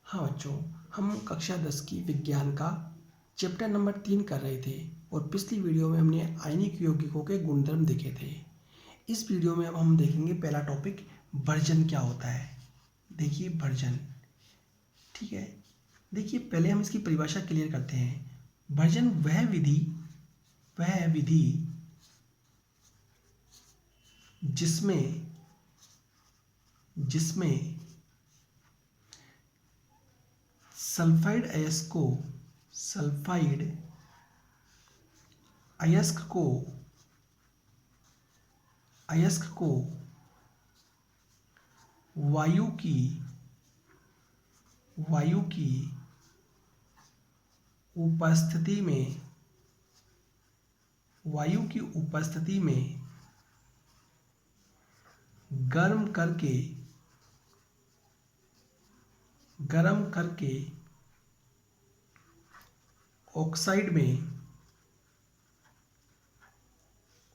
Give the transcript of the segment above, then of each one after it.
हाँ बच्चों, हम कक्षा 10 की विज्ञान का चैप्टर नंबर 3 कर रहे थे और पिछली वीडियो में हमने आयनिक यौगिकों के गुणधर्म देखे थे। इस वीडियो में अब हम देखेंगे पहला टॉपिक भर्जन क्या होता है। देखिए भर्जन, ठीक है। देखिए पहले हम इसकी परिभाषा क्लियर करते हैं। भर्जन वह विधि जिसमें सल्फाइड अयस्क को वायु की उपस्थिति में गर्म करके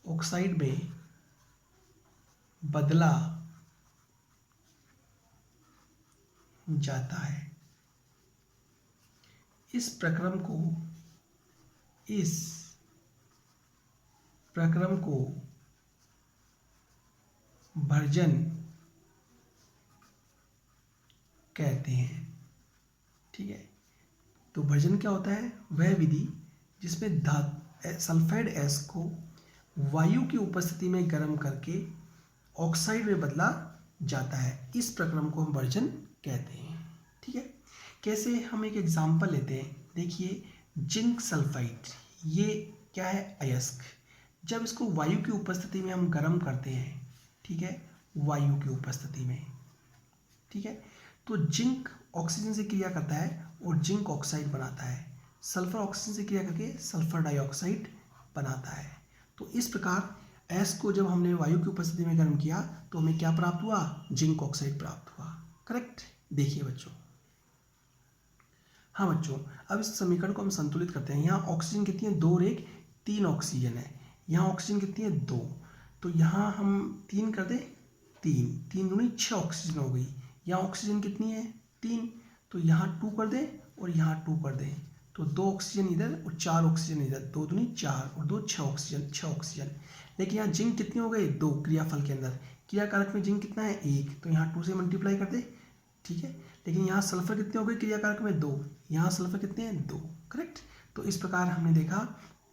ऑक्साइड में बदला जाता है। इस प्रक्रम को भर्जन कहते हैं, ठीक है। तो भर्जन क्या होता है? वह विधि जिसमें सल्फाइड एस को वायु की उपस्थिति में गर्म करके ऑक्साइड में बदला जाता है। इस प्रक्रम को हम भर्जन कहते हैं, ठीक है। कैसे? हम एक एग्जाम्पल लेते हैं। देखिए जिंक सल्फाइड, ये क्या है? अयस्क। जब इसको वायु की उपस्थिति में हम गर्म करते हैं, ठीक है, वायु की उपस्थिति में, ठीक है, तो जिंक ऑक्सीजन से क्रिया करता है और जिंक ऑक्साइड बनाता है। सल्फर ऑक्सीजन से क्रिया करके सल्फर डाइऑक्साइड बनाता है। तो इस प्रकार एस को जब हमने वायु की उपस्थिति में गर्म किया तो हमें क्या प्राप्त हुआ? जिंक ऑक्साइड प्राप्त हुआ। करेक्ट। देखिए बच्चों, हाँ बच्चों, अब इस समीकरण को हम संतुलित करते हैं। यहाँ ऑक्सीजन कितनी है? 2 और 1 3 ऑक्सीजन है। यहाँ ऑक्सीजन कितनी है? 2। तो यहाँ हम 3 कर दें, 3 दूनी 6 ऑक्सीजन हो गई। यहाँ ऑक्सीजन कितनी है? 3। तो यहाँ 2 कर दें और यहाँ 2 कर दें, तो 2 ऑक्सीजन इधर और 4 ऑक्सीजन इधर, 2 दूनी 4 और 2 6 ऑक्सीजन। लेकिन यहाँ जिंक कितनी हो गई? 2। क्रियाफल के अंदर क्रियाकारक में जिंक कितना है? 1। तो यहाँ 2 से मल्टीप्लाई कर दे, ठीक है। लेकिन यहाँ सल्फर कितने हो गए? क्रियाकारक में 2। यहाँ सल्फर कितने हैं? 2। करेक्ट। तो इस प्रकार हमने देखा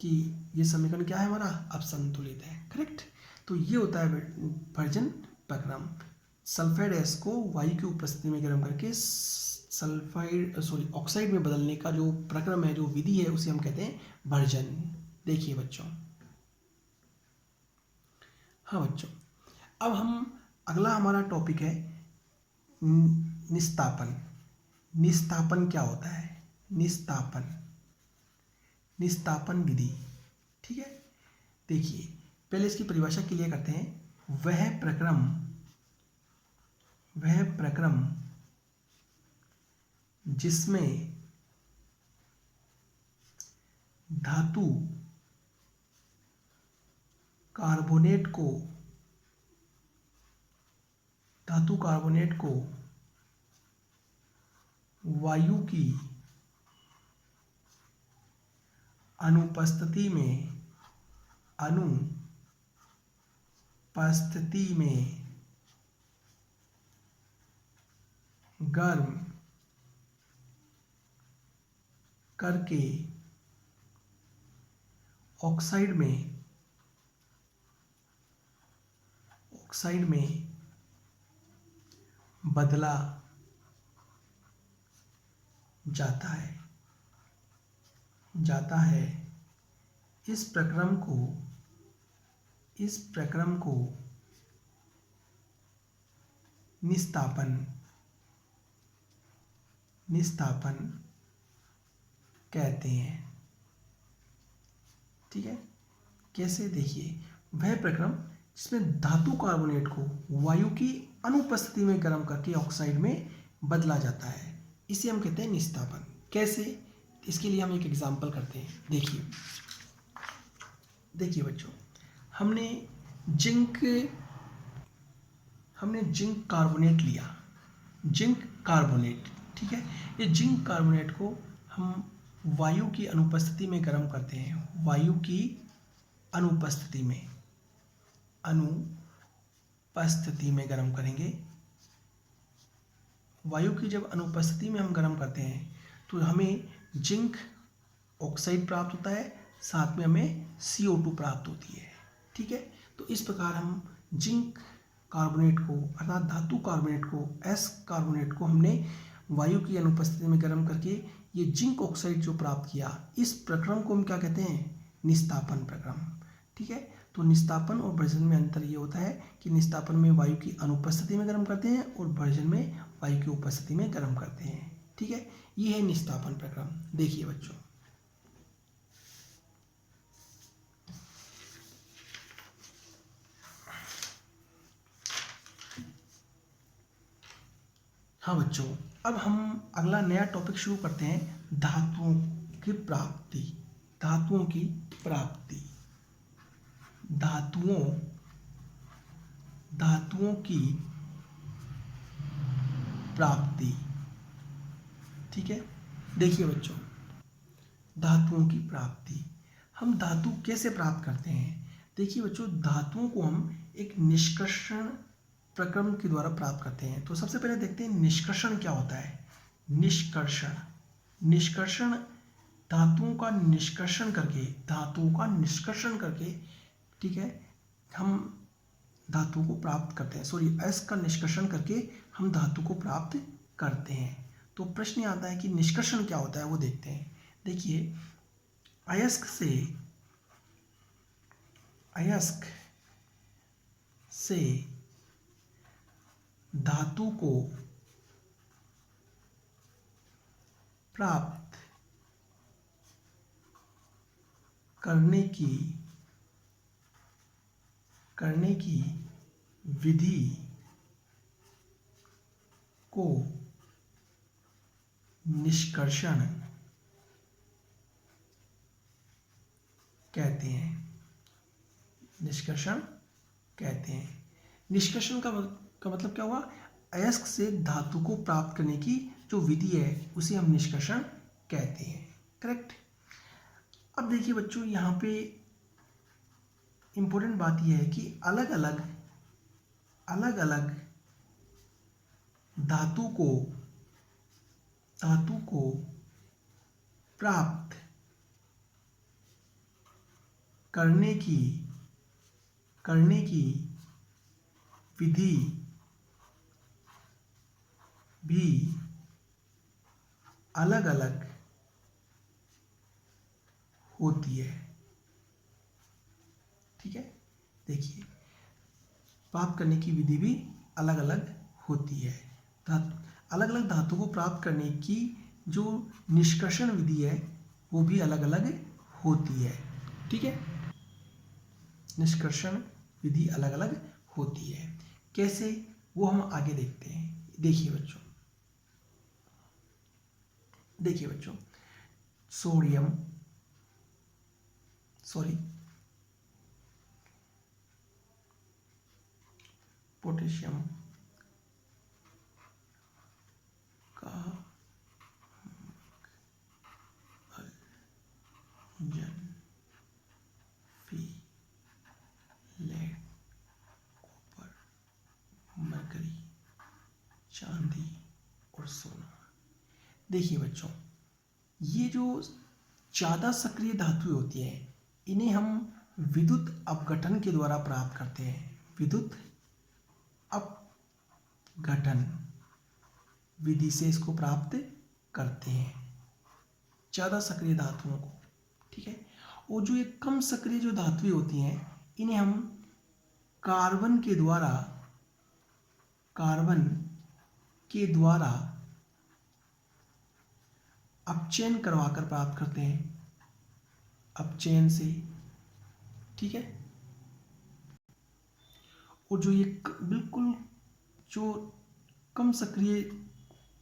कि ये समीकरण क्या है हमारा? अब संतुलित है। करेक्ट। तो ये होता है भर्जन प्रक्रम। सल्फाइड एस को वायु की उपस्थिति में गर्म करके ऑक्साइड में बदलने का जो प्रक्रम है, जो विधि है, उसे हम कहते हैं भर्जन। देखिए बच्चों, हाँ बच्चों, अब हम अगला हमारा टॉपिक है निस्तापन। निस्तापन क्या होता है? निस्तापन विधि, ठीक है। देखिए पहले इसकी परिभाषा क्लियर करते हैं। वह प्रक्रम जिसमें धातु कार्बोनेट को वायु की अनुपस्थिति में गर्म करके ऑक्साइड में बदला जाता है। इस प्रक्रम को निस्तापन कहते हैं, ठीक है। कैसे? देखिए वह प्रक्रम जिसमें धातु कार्बोनेट को वायु की अनुपस्थिति में गर्म करके ऑक्साइड में बदला जाता है, इसे हम कहते हैं निस्तापन। कैसे? इसके लिए हम एक एग्जाम्पल करते हैं। देखिए बच्चों, हमने जिंक कार्बोनेट लिया। जिंक कार्बोनेट, ठीक है। ये जिंक कार्बोनेट को हम वायु की अनुपस्थिति में गर्म करते हैं, वायु की अनुपस्थिति में गर्म करेंगे। वायु की जब अनुपस्थिति में हम गर्म करते हैं तो हमें जिंक ऑक्साइड प्राप्त होता है, साथ में हमें CO2 प्राप्त होती है। ठीक है, तो इस प्रकार हम जिंक कार्बोनेट को अर्थात धातु कार्बोनेट को, एस कार्बोनेट को हमने वायु की अनुपस्थिति में गर्म करके ये जिंक ऑक्साइड जो प्राप्त किया, इस प्रक्रम को हम क्या कहते हैं? निस्तापन प्रक्रम। ठीक है, तो निस्तापन और भर्जन में अंतर ये होता है कि निस्तापन में वायु की अनुपस्थिति में गर्म करते हैं और भर्जन में वायु की उपस्थिति में गर्म करते हैं। ठीक है, ये है निस्तापन प्रक्रम। देखिए बच्चों, हाँ बच्चों, अब हम अगला नया टॉपिक शुरू करते हैं, धातुओं की प्राप्ति। धातुओं की प्राप्ति, धातुओं की प्राप्ति। ठीक है, देखिए बच्चों, धातुओं की प्राप्ति, हम धातु कैसे प्राप्त करते हैं? देखिए बच्चों, धातुओं को हम एक निष्कर्षण प्रक्रम के द्वारा प्राप्त करते हैं। तो सबसे पहले देखते हैं निष्कर्षण क्या होता है। निष्कर्षण धातुओं का निष्कर्षण करके, ठीक है, हम धातु को प्राप्त करते हैं। सॉरी, एस का निष्कर्षण करके हम धातु को प्राप्त करते हैं। तो प्रश्न आता है कि निष्कर्षण क्या होता है, वो देखते हैं। देखिए, अयस्क से धातु को प्राप्त करने की विधि को निष्कर्षण कहते हैं। निष्कर्षण का मतलब क्या हुआ? अयस्क से धातु को प्राप्त करने की जो विधि है उसे हम निष्कर्षण कहते हैं। करेक्ट। अब देखिए बच्चों, यहाँ पे इंपॉर्टेंट बात यह है कि अलग अलग धातु को प्राप्त करने की विधि भी अलग अलग होती है। ठीक है, देखिए, प्राप्त करने की विधि भी अलग अलग होती है। अलग अलग धातु को प्राप्त करने की जो निष्कर्षण विधि है वो भी अलग अलग होती है। ठीक है, निष्कर्षण विधि अलग अलग होती है। कैसे, वो हम आगे देखते हैं। देखिए बच्चों, पोटेशियम का हल्जन, लेड, कॉपर, मरकरी, चांदी और सोना। देखिए बच्चों, ये जो ज़्यादा सक्रिय धातुएं होती हैं इन्हें हम विद्युत अपघटन के द्वारा प्राप्त करते हैं। विद्युत अपघटन विधि से इसको प्राप्त करते हैं, ज़्यादा सक्रिय धातुओं को। ठीक है, और जो ये कम सक्रिय जो धातुएं होती हैं इन्हें हम कार्बन के द्वारा अपचयन करवाकर प्राप्त करते हैं, अपचयन से। ठीक है, और जो ये बिल्कुल जो कम सक्रिय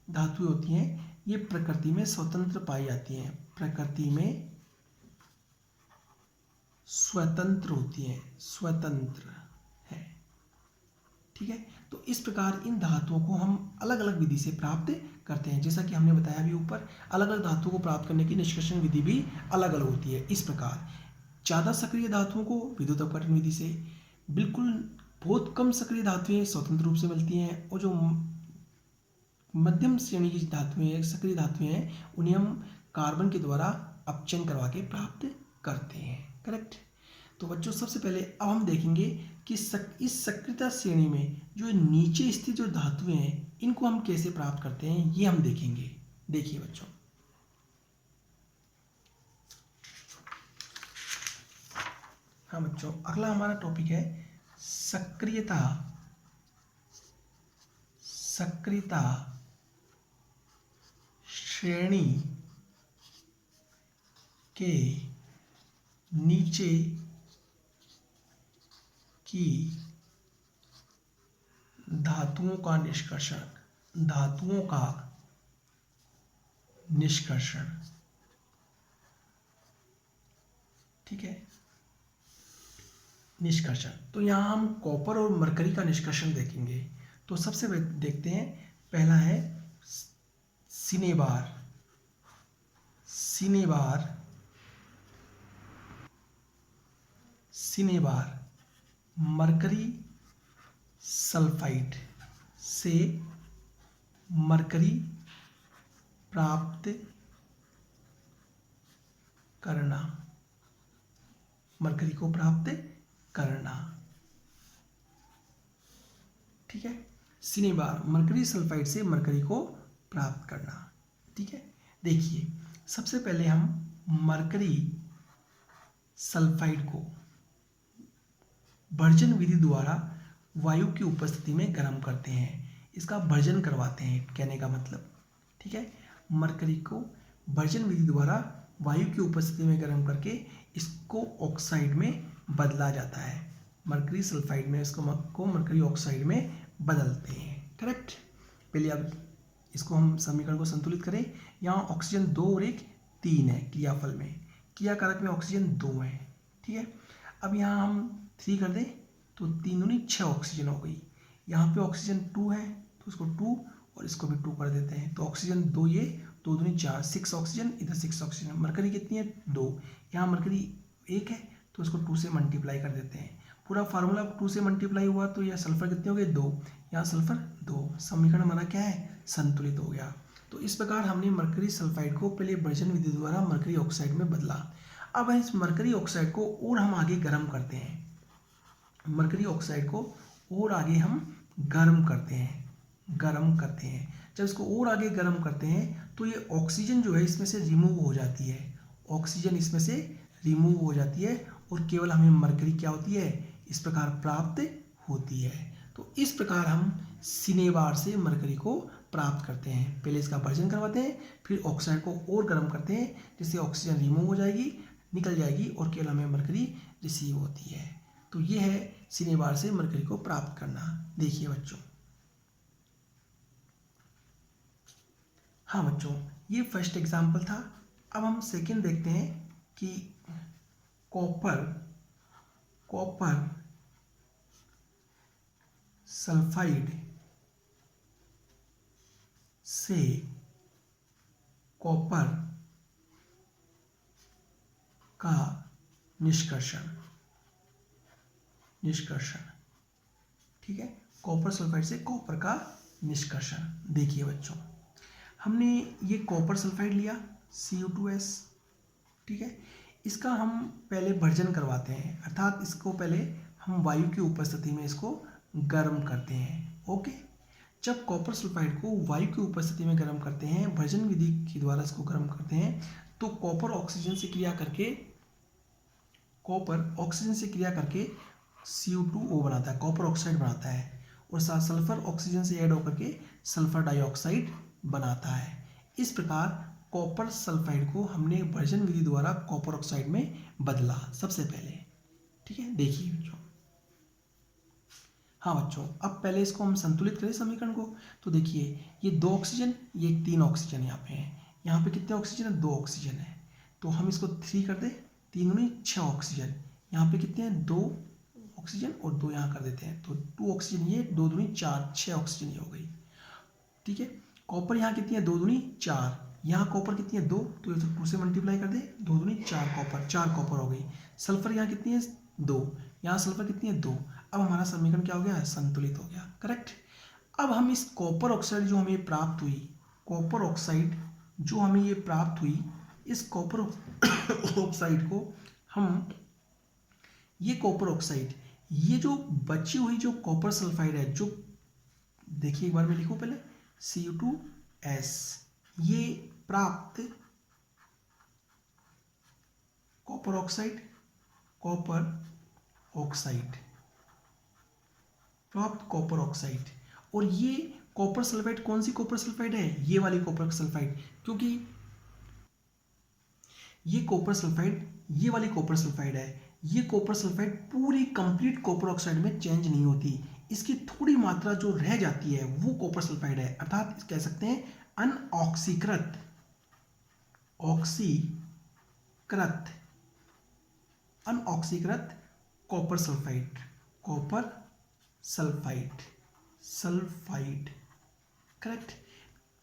धातुएं होती हैं ये प्रकृति में स्वतंत्र पाई जाती हैं, प्रकृति में स्वतंत्र होती हैं, स्वतंत्र है। ठीक है, तो इस प्रकार इन धातुओं को हम अलग अलग विधि से प्राप्त करते हैं। जैसा कि हमने बताया अभी ऊपर, अलग अलग धातुओं को प्राप्त करने की निष्कर्षण विधि भी अलग अलग होती है। इस प्रकार ज़्यादा सक्रिय धातुओं को विद्युत अपघटन विधि से, बिल्कुल बहुत कम सक्रिय धातुएं स्वतंत्र रूप से मिलती हैं, और जो मध्यम श्रेणी की धातुएं, सक्रिय धातुएं हैं, उन्हें हम कार्बन के द्वारा अपचयन करवा के प्राप्त करते हैं। करेक्ट। तो बच्चों सबसे पहले अब हम देखेंगे कि इस सक्रियता श्रेणी में जो नीचे स्थित जो धातुएं हैं, इनको हम कैसे प्राप्त करते हैं, ये हम देखेंगे। देखिए बच्चों, हाँ बच्चों, अगला हमारा टॉपिक है सक्रियता। सक्रियता श्रेणी के नीचे की धातुओं का निष्कर्षण। धातुओं का निष्कर्षण, ठीक है, निष्कर्षण। तो यहाँ हम कॉपर और मरकरी का निष्कर्षण देखेंगे। तो सबसे देखते हैं, पहला है cinnabar. Cinnabar, cinnabar mercury sulphide से मरकरी प्राप्त करना। मरकरी को प्राप्त करना, ठीक है। सिनेबार मरकरी सल्फाइड से मरकरी को प्राप्त करना, ठीक है। देखिए, सबसे पहले हम मरकरी सल्फाइड को भर्जन विधि द्वारा वायु की उपस्थिति में गर्म करते हैं। इसका भर्जन करवाते हैं, कहने का मतलब, ठीक है। मरकरी को भर्जन विधि द्वारा वायु की उपस्थिति में गर्म करके इसको ऑक्साइड में बदला जाता है। मरकरी सल्फाइड में इसको मरकरी ऑक्साइड में बदलते हैं। करेक्ट। पहले अब इसको हम समीकरण को संतुलित करें। यहाँ ऑक्सीजन 2 और 1 3 है क्रियाफल में, क्रियाकारक में ऑक्सीजन 2 है, ठीक है। अब यहाँ हम 3 कर दें तो 3 दूनी 6 ऑक्सीजन हो गई। यहाँ पे ऑक्सीजन 2 है तो इसको 2 और इसको भी 2 कर देते हैं, तो ऑक्सीजन 2, ये 2 दूनी 4, 6 ऑक्सीजन, इधर 6 ऑक्सीजन। मरकरी कितनी है? 2। यहाँ मरकरी 1 है तो इसको 2 से मल्टीप्लाई कर देते हैं। पूरा फार्मूला 2 से मल्टीप्लाई हुआ तो यह सल्फर कितने हो गए? 2। यहाँ सल्फर 2। समीकरण हमारा क्या है? संतुलित हो गया। तो इस प्रकार हमने मरकरी सल्फाइड को पहले भर्जन विधि द्वारा मरकरी ऑक्साइड में बदला। अब इस मरकरी ऑक्साइड को और हम आगे गर्म करते हैं। मरकरी ऑक्साइड को और आगे हम गर्म करते हैं, गर्म करते हैं। जब इसको और आगे गर्म करते हैं तो ये ऑक्सीजन जो है इसमें से रिमूव हो जाती है। ऑक्सीजन इसमें से रिमूव हो जाती है और केवल हमें मरकरी क्या होती है? इस प्रकार प्राप्त होती है। तो इस प्रकार हम सिनेबार से मरकरी को प्राप्त करते हैं। पहले इसका भर्जन करवाते हैं, फिर ऑक्साइड को और गर्म करते हैं, जिससे ऑक्सीजन रिमूव हो जाएगी, निकल जाएगी और केवल हमें मरकरी रिसीव होती है। तो ये है सिनेबार से मरकरी को प्राप्त करना। देखिए बच्चों, हाँ बच्चों, ये फर्स्ट एग्जाम्पल था। अब हम सेकंड देखते हैं कि कॉपर सल्फाइड से कॉपर का निष्कर्षण, ठीक है। कॉपर सल्फाइड से कॉपर का निष्कर्षण। देखिए बच्चों, हमने ये कॉपर सल्फाइड लिया Cu2S, ठीक है। इसका हम पहले भर्जन करवाते हैं, अर्थात इसको पहले हम वायु की उपस्थिति में इसको गर्म करते हैं। ओके। जब कॉपर सल्फाइड को वायु की उपस्थिति में गर्म करते हैं, भर्जन विधि के द्वारा इसको गर्म करते हैं, तो कॉपर ऑक्सीजन से क्रिया करके Cu2O बनाता है, कॉपर ऑक्साइड बनाता है, और साथ सल्फर ऑक्सीजन से ऐड होकर के सल्फर डाइऑक्साइड बनाता है। इस प्रकार कॉपर सल्फाइड को हमने भर्जन विधि द्वारा कॉपर ऑक्साइड में बदला सबसे पहले, ठीक है। देखिए बच्चों, हाँ बच्चों, अब पहले इसको हम संतुलित करें समीकरण को। तो देखिए, ये 2 ऑक्सीजन, ये 3 ऑक्सीजन यहाँ पे है। यहाँ पे कितने ऑक्सीजन है? 2 ऑक्सीजन है। तो हम इसको 3 कर दें, 3 दूनी 6 ऑक्सीजन। यहाँ पे कितने हैं? 2 ऑक्सीजन और 2 यहाँ कर देते हैं, तो 2 ऑक्सीजन ये, 2 दूनी 4, 6 ऑक्सीजन ये हो गई। ठीक है, कॉपर यहाँ कितनी है, 2 दूनी 4, यहाँ कॉपर कितनी है 2, तो ये 2 से मल्टीप्लाई कर दे, 2 दूनी 4 कॉपर, 4 कॉपर हो गई। सल्फर यहाँ कितनी है 2, यहाँ सल्फर कितनी है 2। अब हमारा समीकरण क्या हो गया, संतुलित हो गया, करेक्ट। अब हम इस कॉपर ऑक्साइड जो हमें प्राप्त हुई, कॉपर ऑक्साइड जो हमें ये प्राप्त हुई, इस कॉपर ऑक्साइड को हम, ये कॉपर ऑक्साइड, ये जो बची हुई जो कॉपर सल्फाइड है, जो देखिए एक बार मैं लिखूं पहले, Cu2S, ये प्राप्त कॉपर ऑक्साइड, कॉपर ऑक्साइड, प्राप्त कॉपर ऑक्साइड, और ये कॉपर सल्फाइड कौन सी कॉपर सल्फाइड है, ये वाली कॉपर सल्फाइड, क्योंकि ये कॉपर सल्फाइड, ये वाली कॉपर सल्फाइड है, ये कॉपर सल्फाइड पूरी कंप्लीट कॉपर ऑक्साइड में चेंज नहीं होती, इसकी थोड़ी मात्रा जो रह जाती है वो कॉपर सल्फाइड है, अर्थात कह सकते हैं अनऑक्सीकृत, ऑक्सीकृत, अनऑक्सीकृत copper sulphide, copper sulphide, sulphide, correct.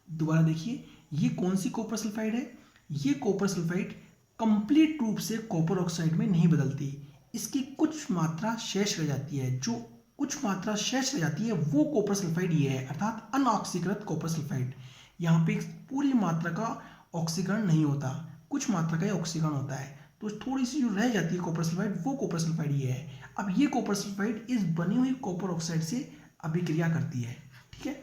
दोबारा देखिए, ये कौन सी कॉपर सल्फाइड है, ये कॉपर सल्फाइड कंप्लीट रूप से कॉपर ऑक्साइड में नहीं बदलती, इसकी कुछ मात्रा शेष रह जाती है, जो कुछ मात्रा शेष रह जाती है वो कॉपर सल्फाइड ये है, अर्थात अनऑक्सीकृत कॉपर सल्फाइड। यहाँ पे पूरी मात्रा का ऑक्सीकरण नहीं होता, कुछ मात्रा का ऑक्सीकरण होता है, तो थोड़ी सी जो रह जाती है कॉपर सल्फाइड वो कॉपर सल्फाइड ये है। अब ये कॉपर सल्फाइड इस बनी हुई कॉपर ऑक्साइड से अभिक्रिया करती है, ठीक है,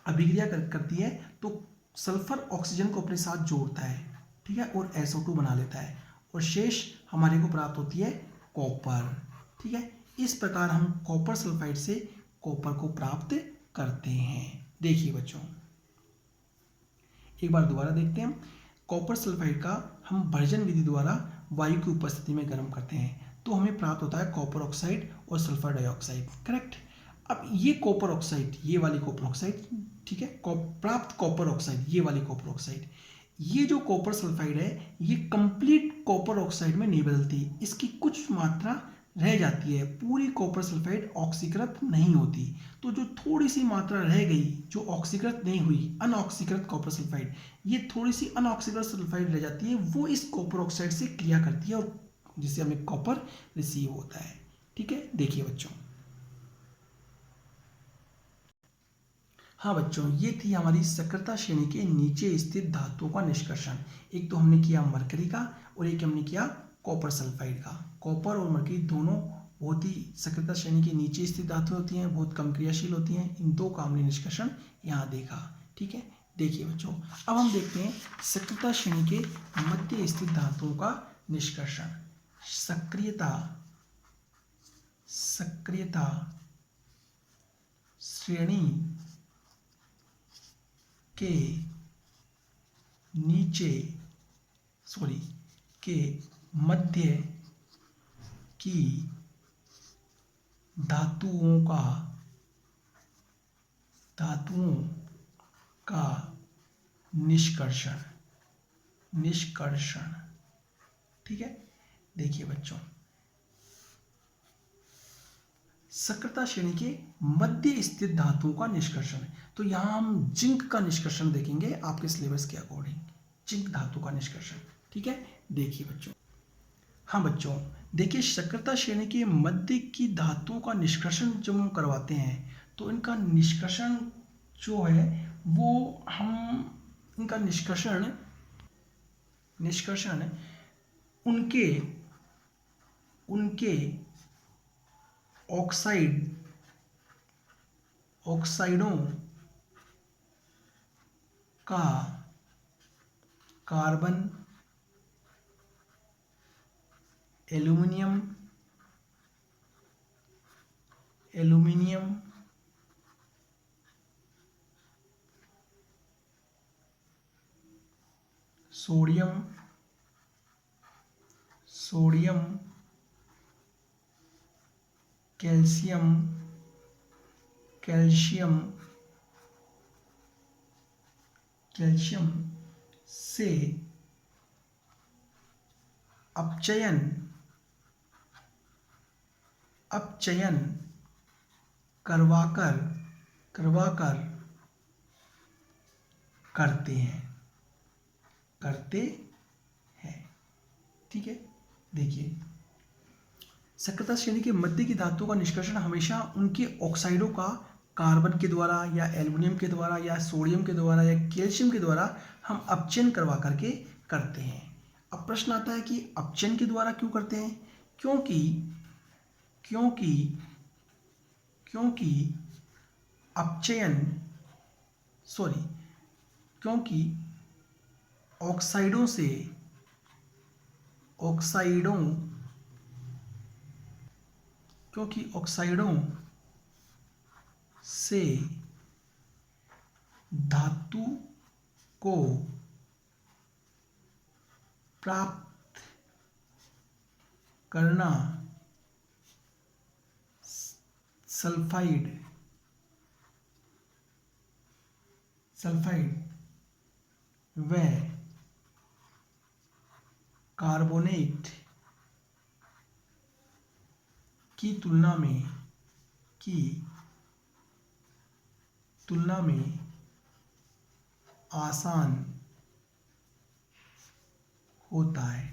अभिक्रिया करती है तो सल्फर ऑक्सीजन को अपने साथ जोड़ता है, ठीक है, और SO2 बना लेता है, और शेष हमारे को प्राप्त होती है कॉपर, ठीक है। इस प्रकार हम कॉपर सल्फाइड से कॉपर को प्राप्त करते हैं। देखिए बच्चों, एक बार दोबारा देखते हैं, कॉपर सल्फाइड का हम भर्जन विधि द्वारा वायु की उपस्थिति में गर्म करते हैं तो हमें प्राप्त होता है कॉपर ऑक्साइड और सल्फर डाइऑक्साइड, करेक्ट। अब ये कॉपर ऑक्साइड, ये वाली कॉपर ऑक्साइड, ठीक है, प्राप्त कॉपर ऑक्साइड, ये वाली कॉपर ऑक्साइड, ये जो कॉपर सल्फाइड है ये कंप्लीट कॉपर ऑक्साइड में नहीं बदलती, इसकी कुछ मात्रा रह जाती है, पूरी कॉपर सल्फाइड ऑक्सीकृत नहीं होती, तो जो थोड़ी सी मात्रा रह गई जो ऑक्सीकृत नहीं हुई, अनऑक्सीकृत कॉपर सल्फाइड, ये थोड़ी सी अनऑक्सीकृत सल्फाइड रह जाती है, वो इस कॉपर ऑक्साइड से क्रिया करती है और जिससे हमें कॉपर रिसीव होता है, ठीक है। देखिए बच्चों, हाँ बच्चों, ये थी हमारी सक्रियता श्रेणी के नीचे स्थित धातुओं का निष्कर्षण। एक तो हमने किया मरकरी का और एक हमने किया कॉपर सल्फाइड का। कॉपर और मरकरी दोनों बहुत ही सक्रियता श्रेणी के नीचे स्थित धातुएं होती हैं, बहुत कम क्रियाशील होती हैं, इन दो का हमने निष्कर्षण यहाँ देखा, ठीक है। देखिए बच्चों, अब हम देखते हैं सक्रियता श्रेणी के मध्य स्थित धातुओं का निष्कर्षण। सक्रियता, सक्रियता श्रेणी के नीचे, के मध्य की धातुओं का निष्कर्षण, ठीक है। देखिए बच्चों, सक्रियता श्रेणी के मध्य स्थित धातुओं का निष्कर्षण, तो यहां हम जिंक का निष्कर्षण देखेंगे आपके सिलेबस के अकॉर्डिंग, जिंक धातु का निष्कर्षण, ठीक है। देखिए बच्चों, हाँ बच्चों, देखिए सक्रियता श्रेणी के मध्य की धातुओं का निष्कर्षण जब हम करवाते हैं तो इनका निष्कर्षण जो है वो हम, इनका निष्कर्षण उनके ऑक्साइडों का कार्बन, एल्यूमिनियम, सोडियम, कैल्शियम से अपचयन अपचयन करवाकर करते हैं। ठीक है, देखिए सक्रियता श्रेणी के मध्य की धातुओं का निष्कर्षण हमेशा उनके ऑक्साइडों का कार्बन के द्वारा या एल्युमिनियम के द्वारा या सोडियम के द्वारा या कैल्शियम के द्वारा हम अपचयन करवा करके करते हैं। अब प्रश्न आता है कि अपचयन के द्वारा क्यों करते हैं? क्योंकि अपचयन क्योंकि ऑक्साइडों से धातु को प्राप्त करना सल्फाइड व कार्बोनेट की तुलना में आसान होता है।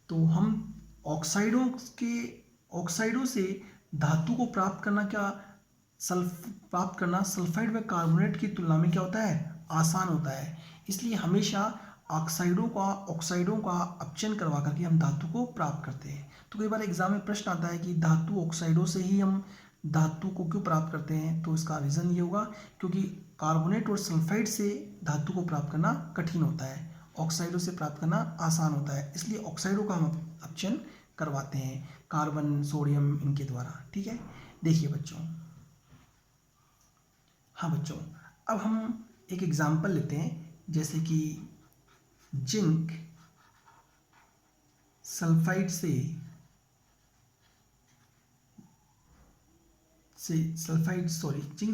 तो हम ऑक्साइडों से धातु को प्राप्त करना सल्फाइड व कार्बोनेट की तुलना में क्या होता है? आसान होता है। इसलिए हमेशा ऑक्साइडों का अपचयन करवा करके हम धातु को प्राप्त करते हैं। तो कई बार एग्जाम में प्रश्न आता है कि धातु ऑक्साइडों से ही हम धातु को क्यों प्राप्त करते हैं? तो इसका रीज़न ये होगा क्योंकि कार्बोनेट और सल्फाइड से धातु को प्राप्त करना कठिन होता है, ऑक्साइडों से प्राप्त करना आसान होता है। इसलिए ऑक्साइडों का हम अपचयन करवाते हैं कार्बन, सोडियम इनके द्वारा। ठीक है, देखिए बच्चों, हाँ बच्चों, अब हम एक एग्जाम्पल लेते हैं, जैसे कि जिंक सल्फाइड जिंक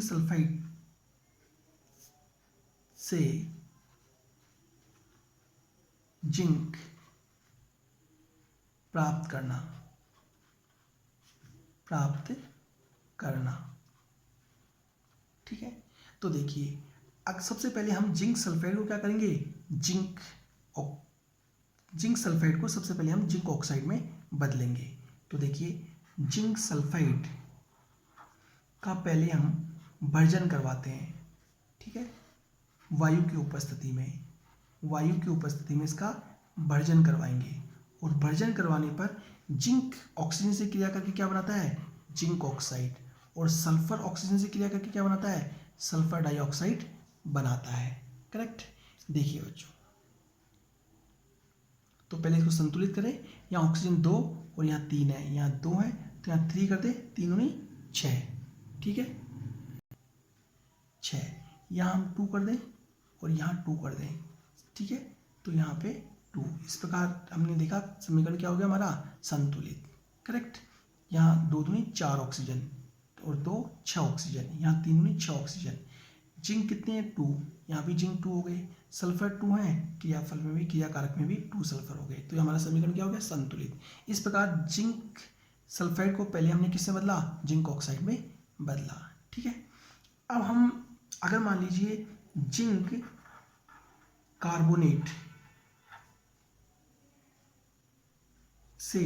सल्फाइड से जिंक प्राप्त करना। ठीक है, तो देखिए अब सबसे पहले हम जिंक सल्फाइड को क्या करेंगे? जिंक सल्फाइड को सबसे पहले हम जिंक ऑक्साइड में बदलेंगे। तो देखिए जिंक सल्फाइड का पहले हम भर्जन करवाते हैं। ठीक है, वायु की उपस्थिति में इसका भर्जन करवाएंगे, और भर्जन करवाने पर जिंक ऑक्सीजन से क्रिया करके क्या बनाता है? Zinc oxide. और सल्फर ऑक्सीजन से क्रिया करके क्या बनाता है? सल्फर डाइऑक्साइड बनाता है। करेक्ट। देखिए बच्चों, तो पहले इसको संतुलित करें। यहाँ ऑक्सीजन 2 और यहाँ 3 है, यहाँ 2 है तो यहाँ 3 कर दे, 3 दूनी 6। ठीक है, 6। यहाँ हम 2 कर दें और यहाँ 2 कर दें। ठीक है, तो यहाँ पे 2। इस प्रकार हमने देखा समीकरण क्या हो गया हमारा? संतुलित। करेक्ट। यहाँ 2 दूनी 4 ऑक्सीजन और 2 6 ऑक्सीजन, यहाँ 3 दूनी 6 ऑक्सीजन। जिंक कितने हैं? 2। यहाँ भी जिंक 2 हो गए, सल्फर 2 है, क्रियाफल में भी क्रियाकारक में भी 2 सल्फर हो गए। तो हमारा समीकरण क्या हो गया? संतुलित। इस प्रकार जिंक सल्फाइड को पहले हमने किससे बदला? जिंक ऑक्साइड में बदला। ठीक है, अब हम अगर मान लीजिए जिंक कार्बोनेट से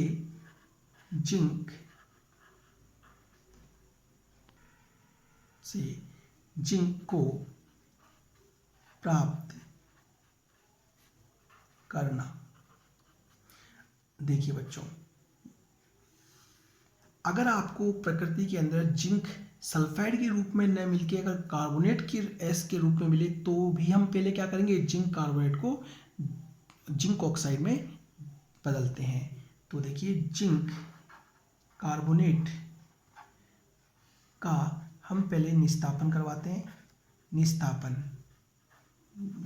जिंक को प्राप्त करना। देखिए बच्चों, अगर आपको प्रकृति के अंदर जिंक सल्फाइड के रूप में न मिलके अगर कार्बोनेट की एस के रूप में मिले तो भी हम पहले क्या करेंगे? जिंक कार्बोनेट को जिंक ऑक्साइड में बदलते हैं। तो देखिए जिंक कार्बोनेट का हम पहले निस्तापन करवाते हैं, निस्तापन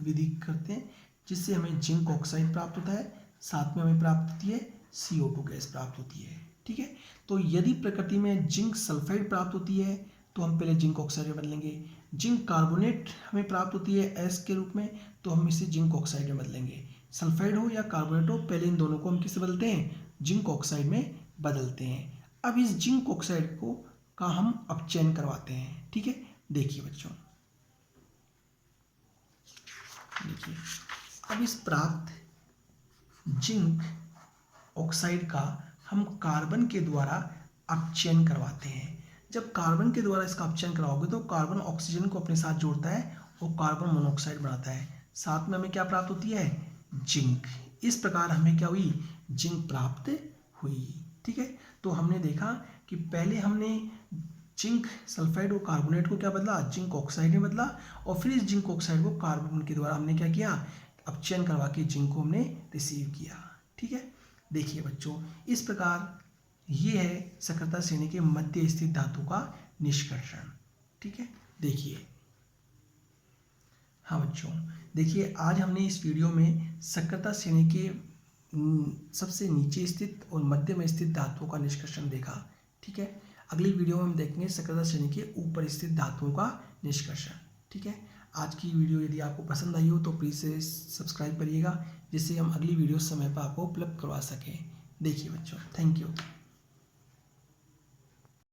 विधि करते हैं, जिससे हमें जिंक ऑक्साइड प्राप्त होता है, साथ में हमें प्राप्त होती है CO2 गैस प्राप्त होती है। ठीक है, तो यदि प्रकृति में जिंक सल्फाइड प्राप्त होती है तो हम पहले जिंक ऑक्साइड में बदलेंगे। जिंक कार्बोनेट हमें प्राप्त होती है एस के रूप में, तो हम इसे जिंक ऑक्साइड में बदलेंगे। सल्फाइड हो या कार्बोनेट हो, पहले इन दोनों को हम किससे बदलते हैं? जिंक ऑक्साइड में बदलते हैं। अब इस जिंक ऑक्साइड को का हम अपचयन करवाते हैं। ठीक है, देखिए बच्चों, देखिए अब इस प्राप्त जिंक ऑक्साइड का हम कार्बन के द्वारा अपचयन करवाते हैं। जब कार्बन के द्वारा इसका अपचयन कराओगे तो कार्बन ऑक्सीजन को अपने साथ जोड़ता है और कार्बन मोनोऑक्साइड बनाता है, साथ में हमें क्या प्राप्त होती है, जिंक। इस प्रकार हमें क्या हुई, जिंक प्राप्त हुई। ठीक है, तो हमने देखा कि पहले हमने जिंक सल्फाइड और कार्बोनेट को क्या बदला, जिंक ऑक्साइड में बदला, और फिर इस जिंक ऑक्साइड को कार्बन के द्वारा हमने क्या किया, अपचयन करवा के जिंक को हमने रिसीव किया। ठीक है, देखिए बच्चों, इस प्रकार ये है सक्रियता श्रेणी के मध्य स्थित धातु का निष्कर्षण। ठीक है, देखिए, हाँ बच्चों, देखिए आज हमने इस वीडियो में सक्रियता श्रेणी के सबसे नीचे स्थित और मध्य में स्थित धातुओं का निष्कर्षण देखा। ठीक है, अगली वीडियो में हम देखेंगे सक्रियता श्रेणी के ऊपर स्थित धातुओं का निष्कर्षण। ठीक है, आज की वीडियो यदि आपको पसंद आई हो तो प्लीज़ सब्सक्राइब करिएगा, जिससे हम अगली वीडियो समय पर आपको उपलब्ध करवा सकें। देखिए बच्चों, थैंक यू।